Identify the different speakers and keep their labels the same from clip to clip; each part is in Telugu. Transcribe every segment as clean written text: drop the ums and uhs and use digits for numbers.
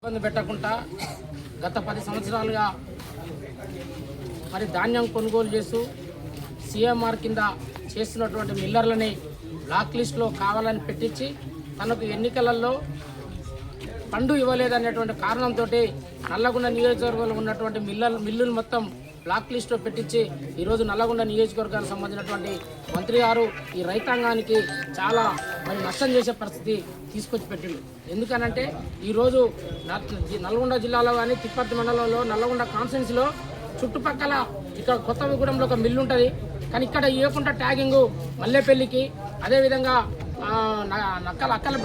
Speaker 1: ఇబ్బంది పెట్టకుండా గత 10 సంవత్సరాలుగా మరి ధాన్యం కొనుగోలు చేస్తూ సిఎంఆర్ కింద చేస్తున్నటువంటి మిల్లర్లని బ్లాక్ లిస్టులో కావాలని పెట్టించి తనకు ఎన్నికలలో ఫండు ఇవ్వలేదనేటువంటి కారణంతో నల్లగొండ నియోజకవర్గంలో ఉన్నటువంటి మిల్లులు మొత్తం బ్లాక్ లిస్టులో పెట్టించి ఈరోజు నల్లగొండ నియోజకవర్గానికి సంబంధించినటువంటి మంత్రి గారు ఈ రైతాంగానికి చాలా మరి నష్టం చేసే పరిస్థితి తీసుకొచ్చి పెట్టిండు. ఎందుకనంటే ఈరోజు నల్గొండ జిల్లాలో కానీ తిప్పర్తి మండలంలో నల్లగొండ కాన్స్టిట్యున్సీలో చుట్టుపక్కల ఇక్కడ కొత్తగూడెంలో ఒక మిల్లు ఉంటుంది, కానీ ఇక్కడ ఇవ్వకుండా ట్యాగింగు మల్లెపల్లికి, అదేవిధంగా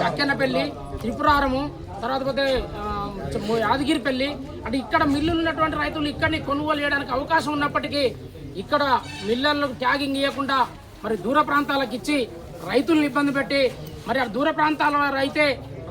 Speaker 1: అక్కెన్నపల్లి, త్రిపురారము, తర్వాత పోతే యాదగిరిపల్లి అంటే ఇక్కడ మిల్లులు ఉన్నటువంటి రైతులు ఇక్కడిని కొనుగోలు చేయడానికి అవకాశం ఉన్నప్పటికీ ఇక్కడ మిల్లర్లకు ట్యాగింగ్ ఇవ్వకుండా మరి దూర ప్రాంతాలకు ఇచ్చి రైతులను ఇబ్బంది పెట్టి మరి ఆ దూర ప్రాంతాల అయితే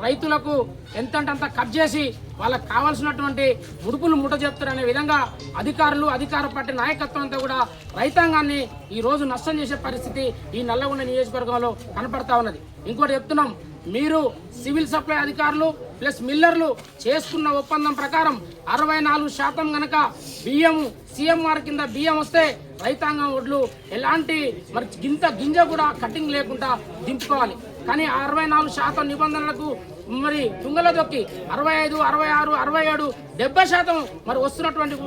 Speaker 1: రైతులకు ఎంతంటంత కట్ చేసి వాళ్ళకు కావాల్సినటువంటి ముడుపులు ముట్ట చెప్తారనే విధంగా అధికారులు అధికార పార్టీ నాయకత్వం అంతా కూడా రైతాంగాన్ని ఈరోజు నష్టం చేసే పరిస్థితి ఈ నల్లగొండ నియోజకవర్గంలో కనపడతా ఉన్నది. ఇంకోటి చెప్తున్నాం, మీరు సివిల్ సప్లై అధికారులు ప్లస్ మిల్లర్లు చేసుకున్న ఒప్పందం ప్రకారం 64% కనుక బియ్యం సిఎంఆర్ కింద బియ్యం వస్తే రైతాంగం ఒడ్లు ఎలాంటి మరి గింజ కూడా కటింగ్ లేకుండా దింపుకోవాలి. కానీ 64% నిబంధనలకు మరి తుంగలో దొక్కి 65, 66, 67, 70% మరి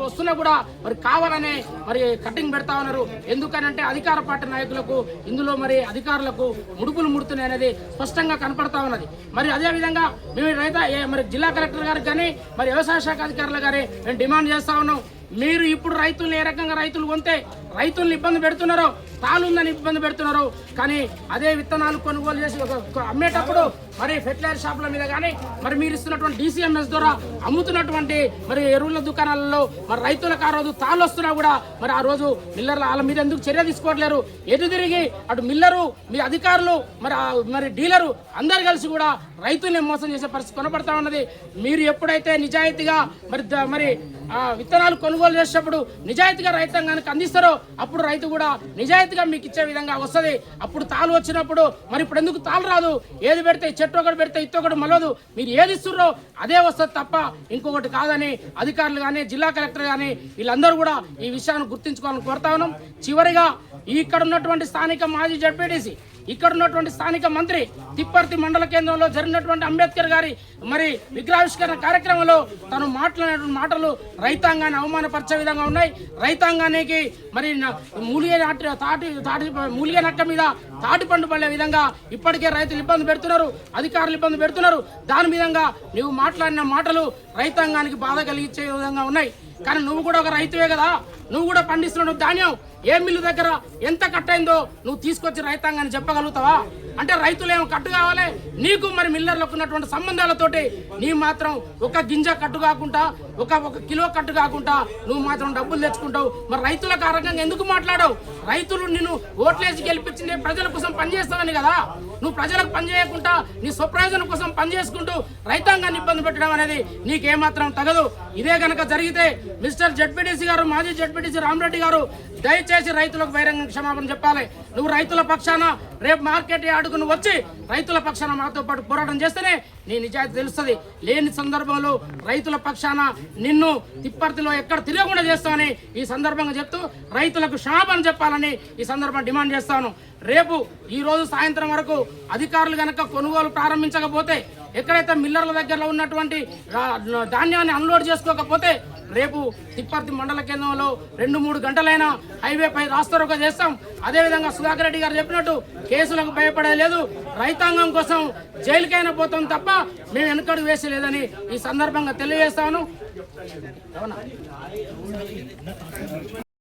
Speaker 1: వస్తున్నా కూడా మరి కావాలనే మరి కటింగ్ పెడతా ఉన్నారు. ఎందుకనంటే అధికార పార్టీ నాయకులకు ఇందులో మరి అధికారులకు ముడుపులు ముడుతున్నాయి అనేది స్పష్టంగా కనపడతా ఉన్నది. మరి అదేవిధంగా మేము మరి జిల్లా కలెక్టర్ గారికి కానీ మరి వ్యవసాయ శాఖ అధికారులు కానీ మేము డిమాండ్ చేస్తా ఉన్నాం. మీరు ఇప్పుడు రైతులను ఏ రకంగా రైతులు కొంటే రైతులను ఇబ్బంది పెడుతున్నారో, తాళుందని ఇబ్బంది పెడుతున్నారు, కానీ అదే విత్తనాలు కొనుగోలు చేసి అమ్మేటప్పుడు మరి ఫెర్టిలైజర్ షాపుల మీద కానీ మరి మీరు ఇస్తున్నటువంటి DCMS ద్వారా అమ్ముతున్నటువంటి మరి ఎరువుల దుకాణాలలో మరి రైతులకు ఆ రోజు తాళ్ళు వస్తున్నా కూడా మరి ఆ రోజు మిల్లర్ల వాళ్ళ మీద ఎందుకు చర్య తీసుకోవట్లేరు? ఎటు తిరిగి అటు మిల్లరు, మీ అధికారులు, మరి డీలరు అందరు కలిసి కూడా రైతుల్ని మోసం చేసే పరిస్థితి కనపడతా ఉన్నది. మీరు ఎప్పుడైతే నిజాయితీగా మరి విత్తనాలు కొనుగోలు చేసేటప్పుడు నిజాయితీగా రైతాంగానికి అందిస్తారో అప్పుడు రైతు కూడా నిజాయితీగా మీకు ఇచ్చే విధంగా వస్తుంది. అప్పుడు తాళ్ళు వచ్చినప్పుడు మరి ఇప్పుడు ఎందుకు తాళ్ళు రాదు? ఏది పెడితే చెట్టు ఒకటి పెడితే ఇత్తొకటి మలదు. మీరు ఏది ఇస్తుర్రో అదే వస్తుంది తప్ప ఇంకొకటి కాదని అధికారులు కానీ జిల్లా కలెక్టర్ కానీ వీళ్ళందరూ కూడా ఈ విషయాన్ని గుర్తించుకోవాలని కోరుతా ఉన్నాం. చివరిగా ఇక్కడ ఉన్నటువంటి స్థానిక మాజీ జడ్పీటీసీ, ఇక్కడ ఉన్నటువంటి స్థానిక మంత్రి, తిప్పర్తి మండల కేంద్రంలో జరిగినటువంటి అంబేద్కర్ గారి మరి విగ్రహావిష్కరణ కార్యక్రమంలో తను మాట్లాడిన మాటలు రైతాంగాన్ని అవమానపరిచే విధంగా ఉన్నాయి. రైతాంగానికి మరి మూలిగే నక్క మీద తాటి పండు పడే విధంగా ఇప్పటికే రైతులు ఇబ్బంది పెడుతున్నారు, అధికారులు ఇబ్బంది పెడుతున్నారు. దాని విధంగా నువ్వు మాట్లాడిన మాటలు రైతాంగానికి బాధ కలిగించే విధంగా ఉన్నాయి. కానీ నువ్వు కూడా ఒక రైతువే కదా, నువ్వు కూడా పండిస్తున్నావు ధాన్యం. ఏ మిల్లు దగ్గర ఎంత కట్టయిందో నువ్వు తీసుకొచ్చి రైతాంగాన్ని చెప్పగలుగుతావా? అంటే రైతులేమో కట్టు కావాలి, నీకు మరి మిల్లర్లకు ఉన్నటువంటి సంబంధాలతోటి నీ మాత్రం ఒక గింజ కట్టు కాకుండా ఒక కిలో కట్టు కాకుండా నువ్వు మాత్రం డబ్బులు తెచ్చుకుంటావు. మరి రైతులకు ఆ రకంగా ఎందుకు మాట్లాడవు? రైతులు నిన్ను ఓట్లేసి గెలిపించింది ప్రజల కోసం పనిచేస్తావని కదా. నువ్వు ప్రజలకు పనిచేయకుండా నీ స్వప్రయోజనం కోసం పనిచేసుకుంటూ రైతాంగాన్ని ఇబ్బంది పెట్టడం అనేది నీకేమాత్రం తగదు. ఇదే కనుక జరిగితే మిస్టర్ జడ్పీటీసీ గారు, మాజీ జడ్పీటీసీ రామరెడ్డి గారు దయచేసి రైతులకు బహిరంగ క్షమాపణ చెప్పాలి. నువ్వు రైతుల పక్షాన రేపు మార్కెట్ యార్డుకు నువ్వు వచ్చి రైతుల పక్షాన మాతో పాటు పోరాటం చేస్తేనే నీ నిజాయితీ తెలుస్తుంది. లేని సందర్భంలో రైతుల పక్షాన నిన్ను తిప్పర్తిలో ఎక్కడ తిరగకుండా చేస్తామని ఈ సందర్భంగా చెప్తూ రైతులకు క్షమాపణ చెప్పాలని ఈ సందర్భంగా డిమాండ్ చేస్తాను. రేపు ఈ రోజు సాయంత్రం వరకు అధికారులు కనుక కొనుగోలు ప్రారంభించకపోతే, ఎక్కడైతే మిల్లర్ల దగ్గరలో ఉన్నటువంటి ధాన్యాన్ని అన్లోడ్ చేసుకోకపోతే రేపు తిప్పర్తి మండల కేంద్రంలో 2-3 గంటలైనా హైవేపై రాస్తారోకో చేస్తాం. అదేవిధంగా సుధాకర్ రెడ్డి గారు చెప్పినట్టు కేసులకు భయపడేది లేదు, రైతాంగం కోసం జైలుకైనా పోతాం తప్ప మేము వెనుకడుగు వేసేలేదని ఈ సందర్భంగా తెలియజేస్తాను.